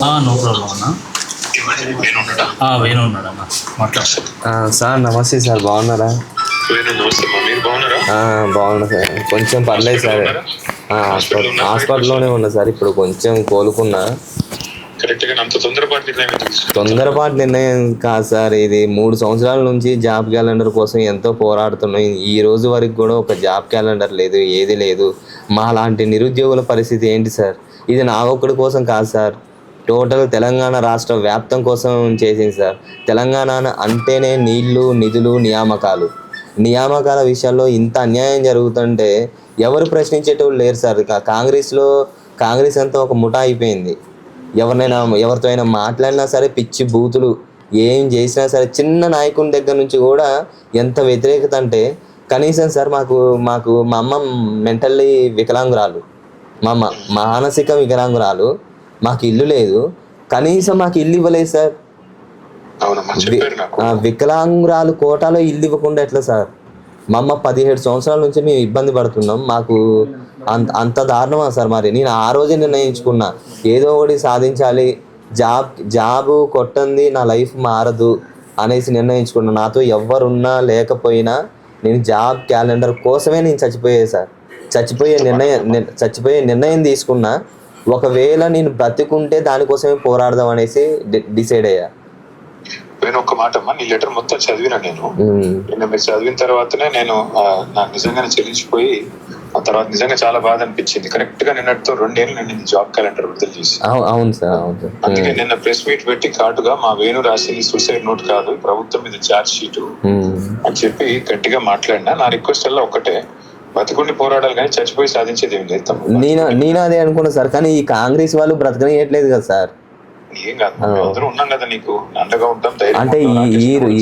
No problem అన్న. వేణు ఉన్నాడన్న మాట్లాడు. Sir నమస్తే సార్, బాగున్నారా? బాగున్నా సార్, కొంచెం పర్లేదు సార్. హాస్పిటల్లోనే ఉన్నా సార్, ఇప్పుడు కొంచెం కోలుకున్నా. తొందరపాటు నిర్ణయం కాదు సార్, ఇది 3 సంవత్సరాల నుంచి జాబ్ క్యాలెండర్ కోసం ఎంతో పోరాడుతున్నాం. ఈ రోజు వరకు కూడా ఒక జాబ్ క్యాలెండర్ లేదు, ఏది లేదు. మా లాంటి నిరుద్యోగుల పరిస్థితి ఏంటి సార్? ఇది నా ఒక్కడి కోసం కాదు సార్, టోటల్ తెలంగాణ రాష్ట్ర వ్యాప్తం కోసం చేసింది సార్. తెలంగాణ అంటేనే నీళ్లు, నిధులు, నియామకాల విషయాల్లో ఇంత అన్యాయం జరుగుతుంటే ఎవరు ప్రశ్నించేటోళ్ళు లేరు సార్. కాంగ్రెస్ అంతా ఒక ముఠా అయిపోయింది. ఎవరితో అయినా మాట్లాడినా సరే పిచ్చి బూతులు, ఏం చేసినా సరే. చిన్న నాయకుని దగ్గర నుంచి కూడా ఎంత వ్యతిరేకత అంటే, కనీసం సార్ మా అమ్మ మెంటల్లీ వికలాంగురాలు, మా అమ్మ మానసిక వికలాంగురాలు, మాకు ఇల్లు లేదు, కనీసం మాకు ఇల్లు ఇవ్వలేదు సార్. వికలాంగురాలు కోటాలో ఇల్లు ఇవ్వకుండా ఎట్లా సార్? మా అమ్మ 17 సంవత్సరాల నుంచి మేము ఇబ్బంది పడుతున్నాం. మాకు అంత దారుణమా సార్? మరి నేను ఆ రోజే నిర్ణయించుకున్నా, ఏదో ఒకటి సాధించాలి, జాబు కొట్టంది నా లైఫ్ మారదు అనేసి నిర్ణయించుకున్నా. నాతో ఎవరున్నా లేకపోయినా నేను జాబ్ క్యాలెండర్ కోసమే నేను చచ్చిపోయే నిర్ణయం తీసుకున్నా. ఒకవేళ నేను బ్రతికుంటే దానికోసమే పోరాడదాం అనేసి డిసైడ్ అయ్యా. నేను ఒక్క మాట అమ్మా, నీ లెటర్ మొత్తం చదివినా నేను. మీరు చదివిన తర్వాతనే నేను నాకు నిజంగానే చెల్లించిపోయి, ఆ తర్వాత నిజంగా చాలా బాధ అనిపించింది. కరెక్ట్ గా నిన్నటితో 2 ఏళ్ళు నేను జాబ్ క్యాలెండర్ విడుదల చేసి. అవును సార్, అవును. అందుకే నిన్న ప్రెస్ మీట్ పెట్టి కాటుగా మా వేణు రాసింది సూసైడ్ నోట్ కాదు, ప్రభుత్వం మీద ఛార్జ్ షీట్ అని చెప్పి గట్టిగా మాట్లాడినా. నా రిక్వెస్ట్ వల్ల ఒక్కటే, బతికుండి పోరాడాలి కానీ చచ్చిపోయి సాధించేది ఏం లేదు. నేను అదే అనుకున్నా సార్, కానీ ఈ కాంగ్రెస్ వాళ్ళు బ్రతకనియట్లేదు కదా సార్. ఏం కాదు, అందరూ ఉన్నాం కదా, నీకు అండగా ఉంటాం. అంటే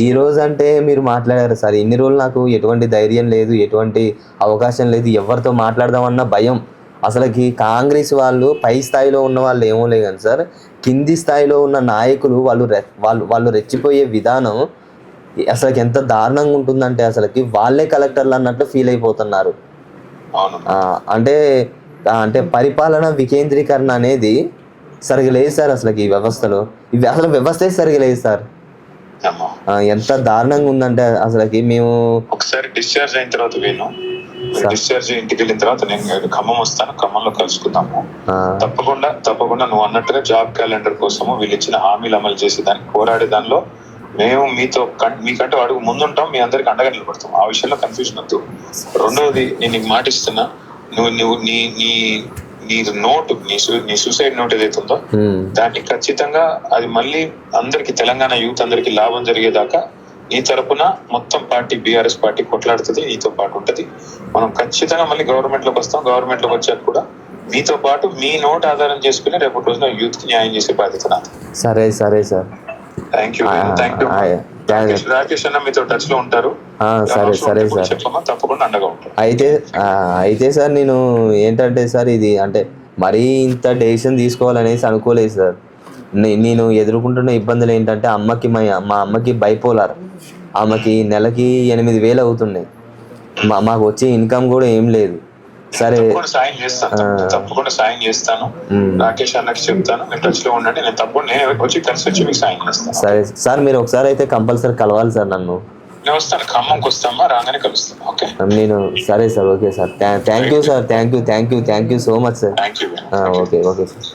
ఈ రోజు అంటే మీరు మాట్లాడారు సార్, ఇన్ని రోజులు నాకు ఎటువంటి ధైర్యం లేదు, ఎటువంటి అవకాశం లేదు, ఎవరితో మాట్లాడదామన్న భయం. అసలుకి కాంగ్రెస్ వాళ్ళు పై స్థాయిలో ఉన్న వాళ్ళు ఏమో లేదు కానీ సార్, కింది స్థాయిలో ఉన్న నాయకులు వాళ్ళు రెచ్చిపోయే విధానం అసలుకి ఎంత దారుణంగా ఉంటుందంటే, అసలుకి వాళ్ళే కలెక్టర్లు అన్నట్లు ఫీల్ అయిపోతున్నారు. అంటే పరిపాలన వికేంద్రీకరణ అనేది సరిగా లేదు సార్. అసలుకి ఈ వ్యవస్థలో అసలు వ్యవస్థే సరిగా లేదు సార్. ఎంత దారుణంగా ఉందంటే అసలుకి. మేము ఒకసారి డిశ్చార్జ్ అయిన తర్వాత డిశ్చార్జ్ ఇంటికి వెళ్ళిన తర్వాత నేను ఖమ్మం వస్తాను, ఖమ్మంలో కలుసుకుందాము. తప్పకుండా నువ్వు అన్నట్టుగా జాబ్ క్యాలెండర్ కోసము వీళ్ళు ఇచ్చిన హామీలు అమలు చేసే దానికి పోరాడే దానిలో మేము మీకంటే అడుగు ముందుంటాం, మీ అందరికి అండగా నిలబడతాం. ఆ విషయంలో కన్ఫ్యూజన్ వద్దు. రెండవది, నేను నీకు మాట ఇస్తున్నా, నువ్వు నీ నోటు, నీ సూసైడ్ నోట్ ఏదైతే ఉందో దాన్ని ఖచ్చితంగా అది మళ్ళీ అందరికి, తెలంగాణ యూత్ అందరికి లాభం జరిగేదాకా నీ తరపున మొత్తం పార్టీ, బీఆర్ఎస్ పార్టీ కొట్లాడుతుంది, నీతో పాటు ఉంటది. మనం ఖచ్చితంగా మళ్ళీ గవర్నమెంట్ లోకి వస్తాం. గవర్నమెంట్ లోకి వచ్చాక కూడా మీతో పాటు మీ నోట్ ఆధారం చేసుకుని రేపటి రోజున యూత్ కి న్యాయం చేసే బాధ్యత నాది. సరే సార్. Thank you. రాకేష్ అన్న మీతో టచ్ లో ఉంటారు. సరే సార్, చెప్పమ్మా, తప్పకుండా అండగా ఉంటారు. అయితే సార్, నేను ఏంటంటే సార్, ఇది అంటే మరీ ఇంత డెసిషన్ తీసుకోవాలనేసి అనుకోలేదు సార్. నేను ఎదుర్కొంటున్న ఇబ్బందులు ఏంటంటే, మా అమ్మకి బైపోలార్, ఆమెకి నెలకి 8,000 అవుతున్నాయి. మాకు వచ్చే ఇన్కమ్ కూడా ఏం లేదు. సరే, తప్పకుండా సాయం చేస్తాను. రాకేష్ అన్నకి చెప్తాను, మీరు టచ్ లో ఉండండి. నేను తప్పకుండా వచ్చి కలిసి వచ్చి మీకు సాయం చేస్తాను. సరే సార్, మీరు ఒకసారి అయితే కంపల్సరీ కలవాలి సార్ నన్ను. నేను వస్తాను, ఖమ్మంకి వస్తామా, రాగానే కలుస్తాను. ఓకే సరే sir, okay sir. Thank you sir, thank you so much sir. Thank you. Okay sir.